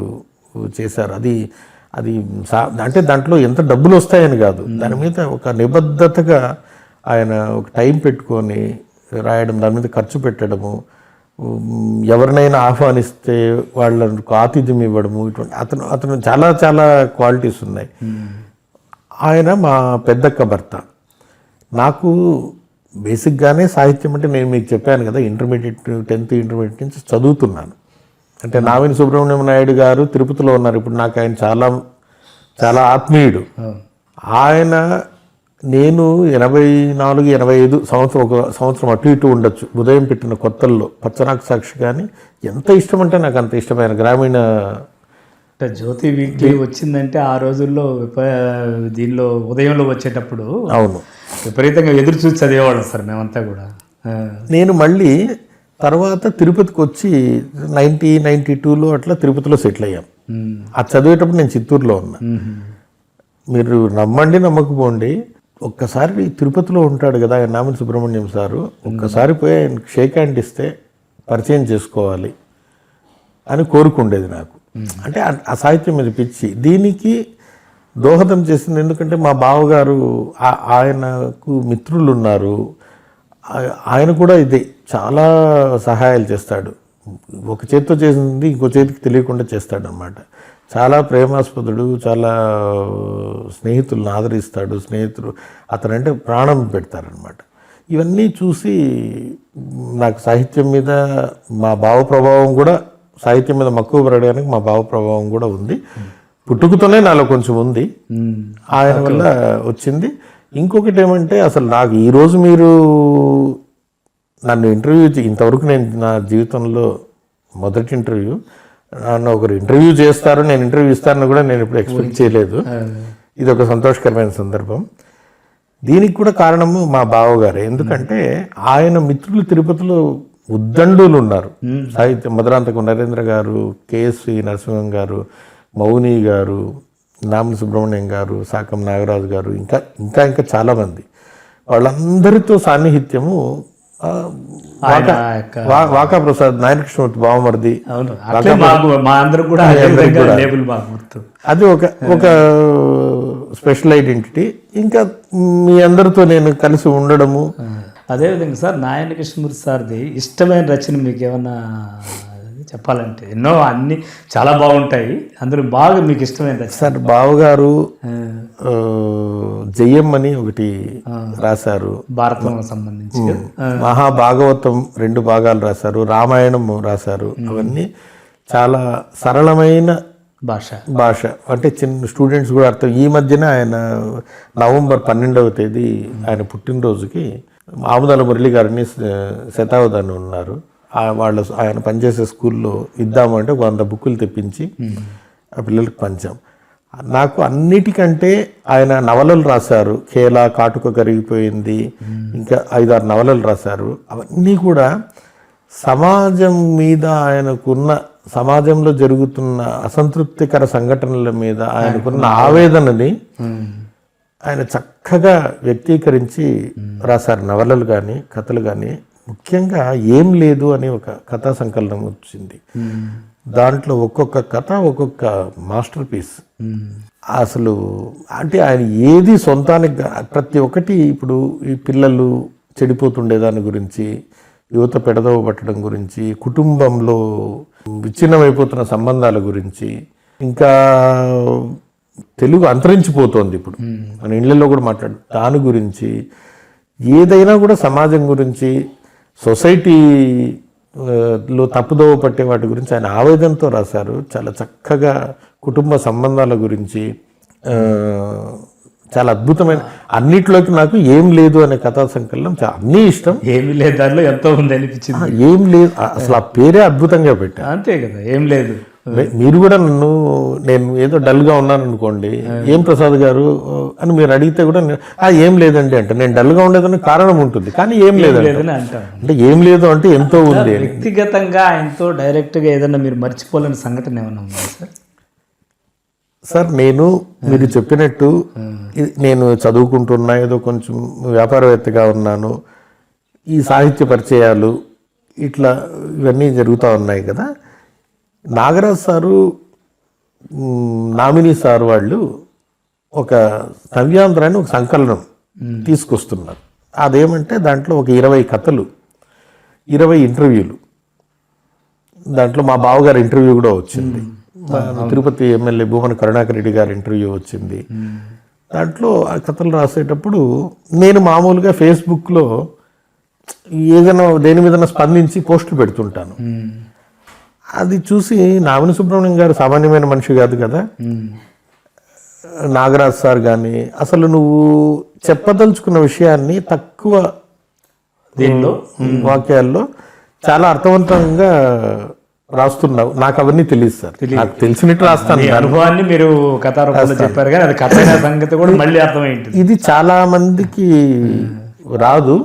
చేశారు. అది అంటే దాంట్లో ఎంత డబ్బులు వస్తాయని కాదు, దాని మీద ఒక నిబద్ధతగా ఆయన ఒక టైం పెట్టుకొని రాయడం, దాని మీద ఖర్చు పెట్టడము, ఎవరినైనా ఆహ్వానిస్తే వాళ్ళకు ఆతిథ్యం ఇవ్వడము, ఇటువంటి అతను చాలా చాలా క్వాలిటీస్ ఉన్నాయి. ఆయన మా పెద్దక్క భర్త. నాకు బేసిక్గానే సాహిత్యం అంటే నేను మీకు చెప్పాను కదా, 10th ఇంటర్మీడియట్ నుంచి చదువుతున్నాను. అంటే నావిని సుబ్రహ్మణ్యం నాయుడు గారు తిరుపతిలో ఉన్నారు ఇప్పుడు. నాకు ఆయన చాలా చాలా ఆత్మీయుడు. ఆయన నేను 84, 85 సంవత్సరం, ఒక సంవత్సరం అటు ఇటు ఉండొచ్చు, ఉదయం పెట్టిన కొత్తల్లో పచ్చనాకు సాక్షి కానీ ఎంత ఇష్టం అంటే నాకు అంత ఇష్టమైన గ్రామీణ జ్యోతి వీక్లీ వచ్చిందంటే ఆ రోజుల్లో దీనిలో ఉదయంలో వచ్చేటప్పుడు అవును విపరీతంగా ఎదురు చూసి చదివేవాళ్ళం సార్ మేమంతా కూడా. నేను మళ్ళీ తర్వాత తిరుపతికి వచ్చి 1992లో అట్లా తిరుపతిలో సెటిల్ అయ్యాం. అది చదివేటప్పుడు నేను చిత్తూరులో ఉన్నా. మీరు నమ్మండి నమ్మకపోండి, ఒక్కసారి తిరుపతిలో ఉంటాడు కదా ఆయన నామిని సుబ్రహ్మణ్యం సారు, ఒక్కసారి పోయి ఆయన షేక్ హ్యాండ్ ఇస్తే పరిచయం చేసుకోవాలి అని కోరుకుండేది నాకు. అంటే ఆ సాహిత్యం మీద పిచ్చి. దీనికి దోహదం చేసింది ఎందుకంటే మా బావగారు ఆయనకు మిత్రులు ఉన్నారు. ఆయన కూడా ఇదే చాలా సహాయాలు చేస్తాడు. ఒక చేతితో చేసింది ఇంకో చేతికి తెలియకుండా చేస్తాడు అన్నమాట. చాలా ప్రేమాస్పదుడు, చాలా స్నేహితులను ఆదరిస్తాడు. స్నేహితులు అతనంటే ప్రాణం పెడతారనమాట. ఇవన్నీ చూసి నాకు సాహిత్యం మీద మా భావ ప్రభావం కూడా, సాహిత్యం మీద మక్కువ పెరగడానికి మా భావ ప్రభావం కూడా ఉంది. పుట్టుకతోనే నాలో కొంచెం ఉంది, ఆయన వల్ల వచ్చింది. ఇంకొకటి ఏమంటే అసలు నాకు ఈరోజు మీరు నన్ను ఇంటర్వ్యూ ఇంతవరకు నేను నా జీవితంలో మొదటి ఇంటర్వ్యూ, నన్ను ఒకరు ఇంటర్వ్యూ చేస్తారు నేను ఇంటర్వ్యూ ఇస్తానని కూడా నేను ఎప్పుడు ఎక్స్పెక్ట్ చేయలేదు. ఇది ఒక సంతోషకరమైన సందర్భం. దీనికి కూడా కారణము మా బావగారే. ఎందుకంటే ఆయన మిత్రులు తిరుపతిలో ఉద్దండులు ఉన్నారు. సాహిత్యం మధురాంతకం నరేంద్ర గారు, కేఎస్వి నరసింహం గారు, మౌని గారు, నామిని సుబ్రహ్మణ్యం గారు, సాకం నాగరాజు గారు, ఇంకా చాలామంది. వాళ్ళందరితో సాన్నిహిత్యము ఆయన యొక్క వాకా ప్రసాద్ నారాయణ కృష్ణమూర్తి బావమరిది. అవును, అట్లే మా అందరికి కూడా అదే విధంగా లేబుల్ బాగా గుర్తు. అది ఒక స్పెషల్ ఐడెంటిటీ. ఇంకా మీ అందరితో నేను కలిసి ఉండడము. అదేవిధంగా సార్ నారాయణ కృష్ణమూర్తి సార్ది ఇష్టమైన రచన మీకు ఏమన్నా చెప్పాలంటే? ఎన్నో అన్ని చాలా బాగుంటాయి, అందులో బాగా మీకు ఇష్టమైన రచన? సార్ బావగారు జయం అని ఒకటి రాశారు, భారతం సంబంధించి. మహాభాగవతం 2 భాగాలు రాశారు, రామాయణం రాశారు. అవన్నీ చాలా సరళమైన భాష, అంటే చిన్న స్టూడెంట్స్ కూడా అర్థం. ఈ మధ్యన ఆయన నవంబర్ 12వ తేదీ ఆయన పుట్టినరోజుకి ఆముదాల మురళి గారిని శతావధాని ఉన్నారు, ఆయన పనిచేసే స్కూల్లో ఇద్దాము అంటే 100 బుక్కులు తెప్పించి ఆ పిల్లలకు పంచాం. నాకు అన్నిటికంటే ఆయన నవలలు రాశారు, కేలా, కాటుక కరిగిపోయింది, ఇంకా 5-6 నవలలు రాశారు. అవన్నీ కూడా సమాజం మీద ఆయనకున్న, సమాజంలో జరుగుతున్న అసంతృప్తికర సంఘటనల మీద ఆయనకున్న ఆవేదనని ఆయన చక్కగా వ్యక్తీకరించి రాశారు. నవలలు కానీ కథలు కానీ. ముఖ్యంగా ఏం లేదు అనే ఒక కథా సంకలనం వచ్చింది. దాంట్లో ఒక్కొక్క కథ ఒక్కొక్క మాస్టర్ పీస్. అసలు అంటే ఆయన ఏది సొంతానికి, ప్రతి ఒక్కటి ఇప్పుడు ఈ పిల్లలు చెడిపోతుండే దాని గురించి, యువత పెడదవ పట్టడం గురించి, కుటుంబంలో విచ్ఛిన్నమైపోతున్న సంబంధాల గురించి, ఇంకా తెలుగు అంతరించిపోతోంది ఇప్పుడు మన ఇళ్లలో కూడా దాని గురించి, ఏదైనా కూడా సమాజం గురించి, సొసైటీలో తప్పుదోవ పట్టే వాటి గురించి ఆయన ఆవేదనతో రాశారు. చాలా చక్కగా కుటుంబ సంబంధాల గురించి చాలా అద్భుతమైన, అన్నిట్లోకి నాకు ఏం లేదు అనే కథా సంకలనం అన్నీ ఇష్టం. ఏమి లేదు దానిలో ఎంతో ఉంది అనిపించింది. ఏం లేదు అసలు ఆ పేరే అద్భుతంగా పెట్టా. అంతే కదా, ఏం లేదు. మీరు కూడా నేను ఏదో డల్గా ఉన్నాను అనుకోండి, ఏం ప్రసాద్ గారు అని మీరు అడిగితే కూడా ఏం లేదండి అంటే, నేను డల్గా ఉండేదానికి కారణం ఉంటుంది, కానీ ఏం లేదండి అంటే ఏం లేదు అంటే ఎంతో ఉంది. వ్యక్తిగతంగా ఆయనతో డైరెక్ట్గా ఏదైనా మీరు మర్చిపోలేని సంఘటన ఏమైనా ఉందా సార్? సార్ మీరు చెప్పినట్టు నేను చదువుకుంటున్నా, ఏదో కొంచెం వ్యాపారవేత్తగా ఉన్నాను, ఈ సాహిత్య పరిచయాలు ఇట్లా ఇవన్నీ జరుగుతూ ఉన్నాయి కదా. నాగరాజు సారు, నామినీ సార్ వాళ్ళు ఒక నవ్యాంధ్రాన్ని ఒక సంకలనం తీసుకొస్తున్నారు. అదేమంటే దాంట్లో ఒక 20 కథలు, 20 ఇంటర్వ్యూలు. దాంట్లో మా బావగారి ఇంటర్వ్యూ కూడా వచ్చింది, తిరుపతి ఎమ్మెల్యే భూమన కరుణాకర్ రెడ్డి గారి ఇంటర్వ్యూ వచ్చింది. దాంట్లో ఆ కథలు రాసేటప్పుడు నేను మామూలుగా ఫేస్బుక్లో ఏదైనా దేని మీద స్పందించి పోస్టులు పెడుతుంటాను. అది చూసి నామిని సుబ్రహ్మణ్యం గారు సామాన్యమైన మనిషి కాదు కదా, నాగరాజ్ సార్ కానీ అసలు నువ్వు చెప్పదలుచుకున్న విషయాన్ని తక్కువ దీనిలో వాక్యాల్లో చాలా అర్థవంతంగా రాస్తున్నావు. నాకు అవన్నీ తెలియదు సార్, నాకు తెలిసినట్టు రాస్తాను. అనుభవాన్ని మీరు కథారూపంలో చెప్పారు కానీ అది కథ సంగతి కూడా మళ్ళీ అర్థమైంది. ఇది చాలా మందికి రాదు.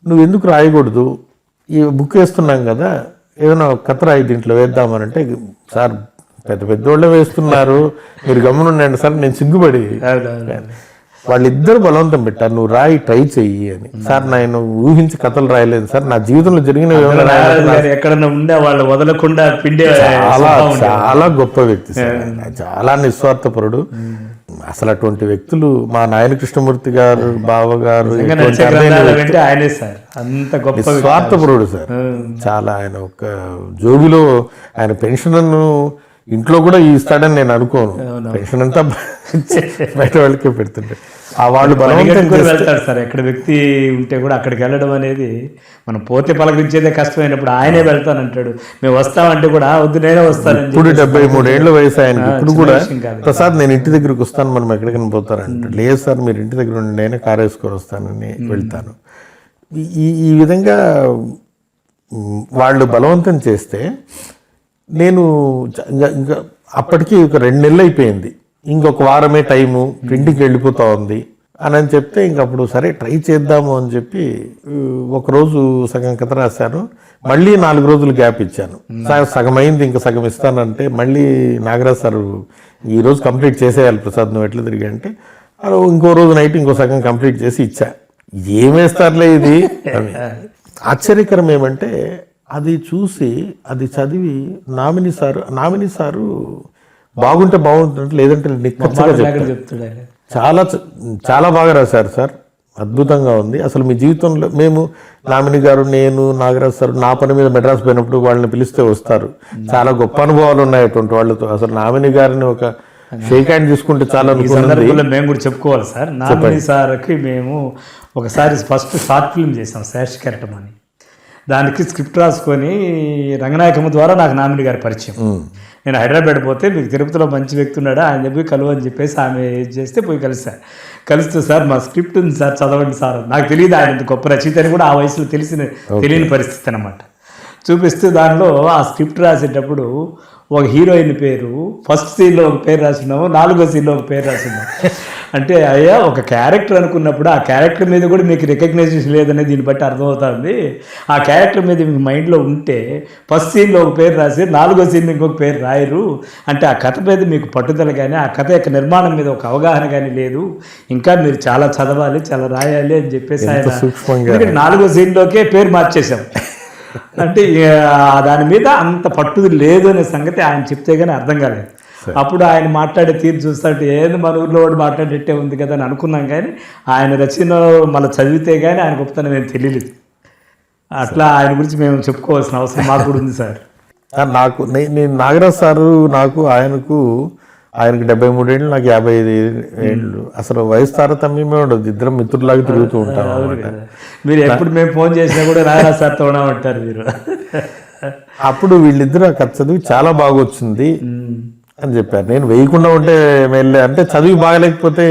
నువ్వు ఎందుకు రాయకూడదు, ఈ బుక్ వేస్తున్నాం కదా, ఏదైనా కథ రాయి దీంట్లో వేద్దామనంటే, సార్ పెద్ద పెద్దోళ్ళే వేస్తున్నారు, మీరు గమనుండండి సార్, నేను సిగ్గుపడి వాళ్ళిద్దరు బలవంతం పెట్టారు, నువ్వు రాయి ట్రై చెయ్యి అని. సార్ నేను ఊహించి కథలు రాయలేదు సార్, నా జీవితంలో జరిగిన ఎక్కడన్నా ఉండే వాళ్ళు వదలకుండా పిండే చాలా గొప్ప వ్యక్తి సార్, చాలా నిస్వార్థపరుడు. అసలు అటువంటి వ్యక్తులు మా నారాయణ కృష్ణమూర్తి గారు, బావగారు నిస్వార్థపరుడు సార్. చాలా ఆయన ఒక జోబిలో ఆయన పెన్షన్ను ఇంట్లో కూడా ఇస్తాడని నేను అనుకోను. పెన్షన్ అంతా బయట వాళ్ళకే పెడుతుంటే ఆ వాళ్ళు బలవంతం వెళ్తారు సార్. ఎక్కడ వ్యక్తి ఉంటే కూడా అక్కడికి వెళ్ళడం అనేది, మనం పోతే పలకరించేదే కష్టమైనప్పుడు ఆయనే వెళ్తానంటాడు. మేము వస్తామంటే కూడా వద్దు నేనే వస్తాను. ఇప్పుడు 73 ఏళ్ళ వయసు ఆయనకి. ఇప్పుడు కూడా ప్రసాద్ నేను ఇంటి దగ్గరికి వస్తాను, మనం ఎక్కడికైనా పోతారంటాడు. లేదు సార్ మీరు ఇంటి దగ్గర ఉండి నేనే కారు వేసుకొని వస్తానని వెళ్తాను. ఈ విధంగా వాళ్ళు బలవంతం చేస్తే నేను ఇంకా అప్పటికి ఒక 2 నెలలు అయిపోయింది, ఇంకొక వారమే టైము, ప్రింటింగ్కి వెళ్ళిపోతా ఉంది అని చెప్తే ఇంకప్పుడు సరే ట్రై చేద్దాము అని చెప్పి ఒకరోజు సగం కథ రాశాను. మళ్ళీ 4 రోజులు గ్యాప్ ఇచ్చాను. సగం అయింది, ఇంకా సగం ఇస్తానంటే మళ్ళీ నాగరాజ్ సార్ ఈరోజు కంప్లీట్ చేసేయాలి ప్రసాద్, నువ్వు ఎట్లా తిరిగి అంటే ఇంకో రోజు నైట్ ఇంకో సగం కంప్లీట్ చేసి ఇచ్చా. ఏమేస్తారులే ఇది అని. ఆశ్చర్యకరం ఏమంటే అది చూసి అది చదివి నామిని సారు బాగుంటే బాగుంటుంది, లేదంటే నిక్కచ్చిగా చెప్తారు. చెప్తాడు ఆయన. చాలా బాగా రాశారు సార్, అద్భుతంగా ఉంది. అసలు మీ జీవితంలో మేము నామిని గారు, నేను, నాగరాజ్ సార్ నా పని మీద మెడ్రాస్ పోయినప్పుడు వాళ్ళని పిలిస్తే వస్తారు. చాలా గొప్ప అనుభవాలు ఉన్నాయి అటువంటి వాళ్ళతో. అసలు నామిని గారిని ఒక షేక్ హ్యాండ్ తీసుకుంటే చాలా ఈ సందర్భంలో మేము కూడా చెప్పుకోవాలి సార్. నామిని సార్కి మేము ఒకసారి ఫస్ట్ షార్ట్ ఫిల్మ్ చేసాం, శేష్ కెరటం అని. దానికి స్క్రిప్ట్ రాసుకొని రంగనాయకమ్మ ద్వారా నాకు నామిని గారి పరిచయం. నేను హైదరాబాద్ పోతే మీకు తిరుపతిలో మంచి వ్యక్తి ఉన్నాడా ఆయన చెప్పి కలువు అని చెప్పేసి ఆమె చేస్తే పోయి కలిస్తే సార్ మా స్క్రిప్ట్ ఉంది సార్ చదవండి సార్. నాకు తెలియదు ఆయన ఇంత గొప్ప రచయిత అని కూడా ఆ వయసులో తెలియని పరిస్థితి అనమాట. చూపిస్తూ దానిలో ఆ స్క్రిప్ట్ రాసేటప్పుడు ఒక హీరోయిన్ పేరు ఫస్ట్ సీన్లో ఒక పేరు రాసినాము, 4వ సీన్లో ఒక పేరు రాసినాము. అంటే అయ్యా ఒక క్యారెక్టర్ అనుకున్నప్పుడు ఆ క్యారెక్టర్ మీద కూడా మీకు రికగ్నైజేషన్ లేదనేది దీన్ని బట్టి అర్థమవుతుంది. ఆ క్యారెక్టర్ మీద మీకు మైండ్లో ఉంటే ఫస్ట్ సీన్లో ఒక పేరు రాసి 4వ సీన్ ఇంకొక పేరు రాయరు. అంటే ఆ కథ మీద మీకు పట్టుదల కానీ ఆ కథ యొక్క నిర్మాణం మీద ఒక అవగాహన కానీ లేదు. ఇంకా మీరు చాలా చదవాలి, చాలా రాయాలి అని చెప్పేసి ఆయన 4వ సీన్లోకే పేరు మార్చేశాం. అంటే దాని మీద అంత పట్టుదల లేదు అనే సంగతి ఆయన చెప్తే కానీ అర్థం కాలేదు. అప్పుడు ఆయన మాట్లాడే తీరు చూస్తుంటే ఏది మన ఊర్లో వాడు మాట్లాడేట్టే ఉంది కదా అని అనుకున్నాం. కానీ ఆయన రచన మళ్ళీ చదివితే కానీ ఆయన గొప్పతనం మేము తెలియలేదు. అట్లా ఆయన గురించి మేము చెప్పుకోవాల్సిన అవసరం మాకు కూడా ఉంది సార్. నేను నాగరాజ్ సారు ఆయనకు 73 ఏళ్ళు, నాకు 55 ఏళ్ళు. అసలు వయసు తారతమ్యమే ఉండదు, ఇద్దరం మిత్రులాగా తిరుగుతూ ఉంటాం. మీరు ఎప్పుడు మేము ఫోన్ చేసినా కూడా నాగరాజ్ సార్తో ఉంటారు మీరు. అప్పుడు వీళ్ళిద్దరు ఆ కథ చదివి చాలా బాగా వచ్చింది అని చెప్పారు. నేను వేయకుండా ఉంటే వెళ్ళే అంటే చదివి బాగలేకపోతే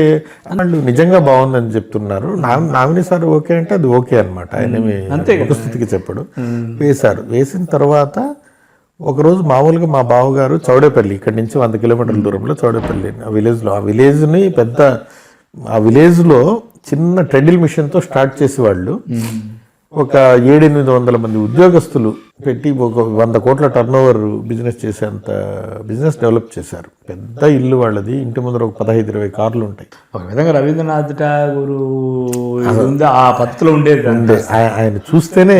వాళ్ళు నిజంగా బాగుందని చెప్తున్నారు. నామిని సార్ ఓకే అంటే అది ఓకే అనమాట. ఆయన ఒక స్థితికి చెప్పడు. వేసిన తర్వాత ఒకరోజు మామూలుగా మా బావగారు చౌడేపల్లి, ఇక్కడి నుంచి 100 కిలోమీటర్ల దూరంలో చౌడేపల్లి ఆ విలేజ్లో చిన్న ట్రెడిల్ మిషన్తో స్టార్ట్ చేసేవాళ్ళు. ఒక 700-800 మంది ఉద్యోగస్తులు పెట్టి ఒక 100 కోట్ల టర్నోవర్ బిజినెస్ చేసేంత బిజినెస్ డెవలప్ చేశారు. పెద్ద ఇల్లు వాళ్ళది, ఇంటి ముందర ఒక 15-20 కార్లు ఉంటాయి. ఒక విధంగా రవీంద్రనాథ్ ఠాగూర్ ఆ పద్ధతిలో ఉండేది. ఆయన చూస్తేనే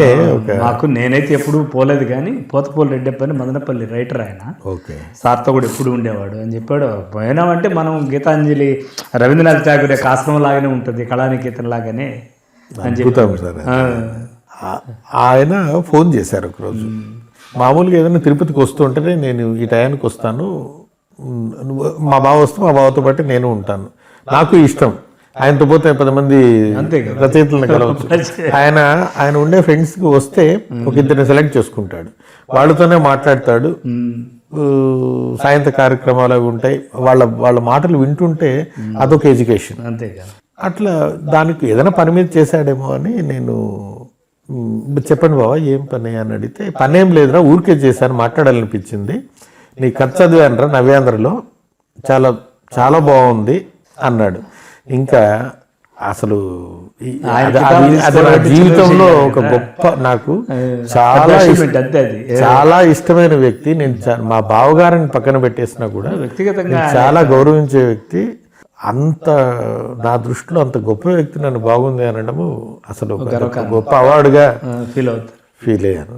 నాకు నేనైతే ఎప్పుడు పోలేదు, కానీ పోతపోలు రెడ్డప్పని మదనపల్లి రైటర్ ఆయన. ఓకే, సార్తో కూడా ఎప్పుడు ఉండేవాడు అని చెప్పాడు. పోయినామంటే మనం గీతాంజలి రవీంద్రనాథ్ ఠాగూర్ యొక్క ఆశ్రమం లాగానే ఉంటుంది, కళానికేతన్ లాగానే అని చెప్తాం సార్. ఆయన ఫోన్ చేశారు ఒకరోజు. మామూలుగా ఏదైనా తిరుపతికి వస్తుంటేనే నేను ఈ టయానికి వస్తాను, మా బావ వస్తే మా బావతో పాటు నేను ఉంటాను, నాకు ఇష్టం. ఆయనతో పోతే 10 మంది రచయితలను కలవచ్చు. ఆయన ఉండే ఫ్రెండ్స్కి వస్తే ఒక 2 సెలెక్ట్ చేసుకుంటాడు, వాళ్ళతోనే మాట్లాడతాడు. సాయంత్ర కార్యక్రమాలు అవి ఉంటాయి. వాళ్ళ మాటలు వింటుంటే అదొక ఎడ్యుకేషన్. అంతేకాదు అట్లా దానికి ఏదైనా పని మీద చేశాడేమో అని నేను చెప్పండి బావా ఏం పని అని అడిగితే, పని ఏం లేదురా ఊరికే చేశాను, మాట్లాడాలనిపించింది, నీ కథ చదివానరా నవ్యాంధ్రలో, చాలా చాలా బాగుంది అన్నాడు. ఇంకా అసలు జీవితంలో ఒక గొప్ప, నాకు చాలా ఇష్టమైన వ్యక్తి. నేను మా బావగారిని పక్కన పెట్టేసినా కూడా వ్యక్తిగతంగా చాలా గౌరవించే వ్యక్తి. అంత నా దృష్టిలో అంత గొప్ప వ్యక్తి నన్ను బాగుంది అనడము అసలు గొప్ప అవార్డుగా ఫీల్ అయ్యాను.